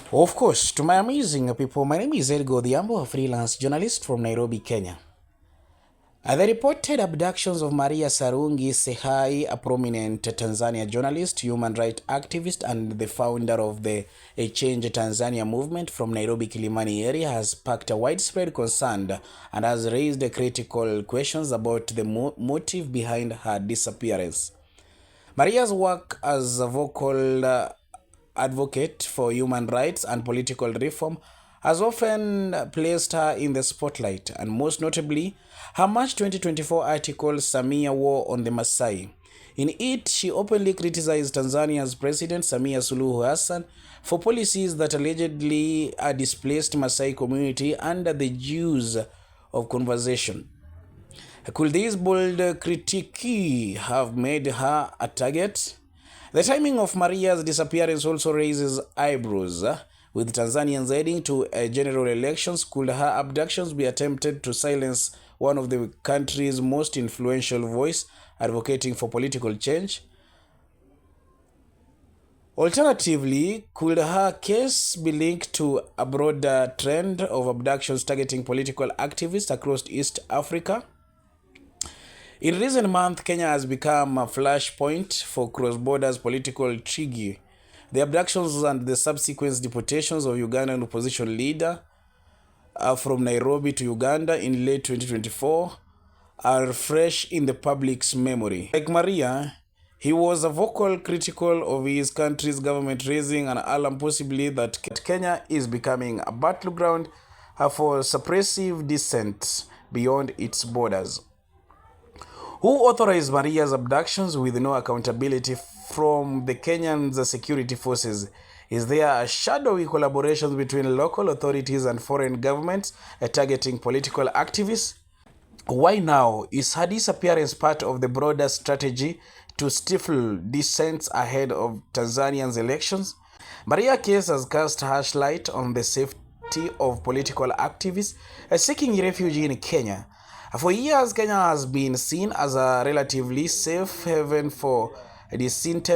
Of course, to my amazing people, my name is Edgo Odhiambo, a freelance journalist from Nairobi, Kenya. The reported abductions of Maria Sarungi Tsehai, a prominent Tanzanian journalist, human rights activist, and the founder of the Change Tanzania movement from Nairobi Kilimani area, has sparked a widespread concern and has raised critical questions about the motive behind her disappearance. Maria's work as a vocal advocate for human rights and political reform has often placed her in the spotlight, and most notably, her March 2024 article Samia War on the Maasai. In it, she openly criticized Tanzania's President Samia Suluhu Hassan for policies that allegedly displaced Maasai community under the use of conversation. Could this bold critique have made her a target? The timing of Maria's disappearance also raises eyebrows. With Tanzanians heading to general elections, could her abductions be attempted to silence one of the country's most influential voice advocating for political change? Alternatively, could her case be linked to a broader trend of abductions targeting political activists across East Africa? In recent months, Kenya has become a flashpoint for cross-border political intrigue. The abductions and the subsequent deportations of Ugandan opposition leader from Nairobi to Uganda in late 2024 are fresh in the public's memory. Like Maria, he was a vocal critical of his country's government, raising an alarm possibly that Kenya is becoming a battleground for suppressive dissent beyond its borders. Who authorized Maria's abductions with no accountability from the Kenyan security forces? Is there a shadowy collaboration between local authorities and foreign governments targeting political activists? Why now? Is her disappearance part of the broader strategy to stifle dissent ahead of Tanzania's elections? Maria's case has cast harsh light on the safety of political activists seeking refuge in Kenya. For years, Kenya has been seen as a relatively safe haven for dissent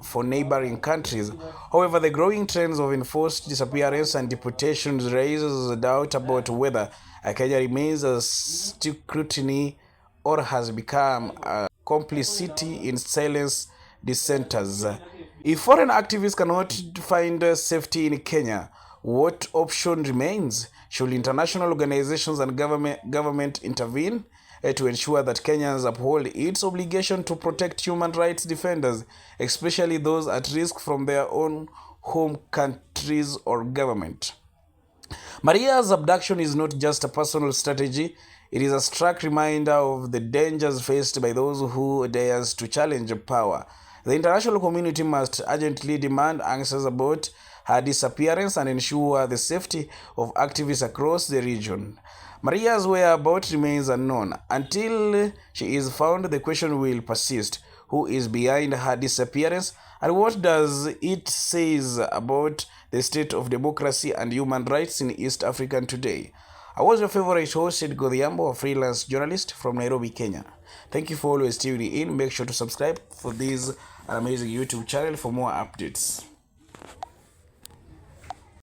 for neighboring countries. However, the growing trends of enforced disappearance and deportations raises doubt about whether Kenya remains a scrutiny or has become a complicity in silence dissenters. If foreign activists cannot find safety in Kenya, what option remains? Should international organizations and government intervene to ensure that Kenyans uphold its obligation to protect human rights defenders, especially those at risk from their own home countries or government? Maria's abduction is not just a personal strategy, it is a stark reminder of the dangers faced by those who dares to challenge power. The international community must urgently demand answers about her disappearance and ensure the safety of activists across the region. Maria's whereabouts remains unknown. Until she is found, the question will persist. Who is behind her disappearance, and what does it say about the state of democracy and human rights in East Africa today? I was your favorite host, Edgo Odhiambo, a freelance journalist from Nairobi, Kenya. Thank you for always tuning in. Make sure to subscribe for this amazing YouTube channel for more updates.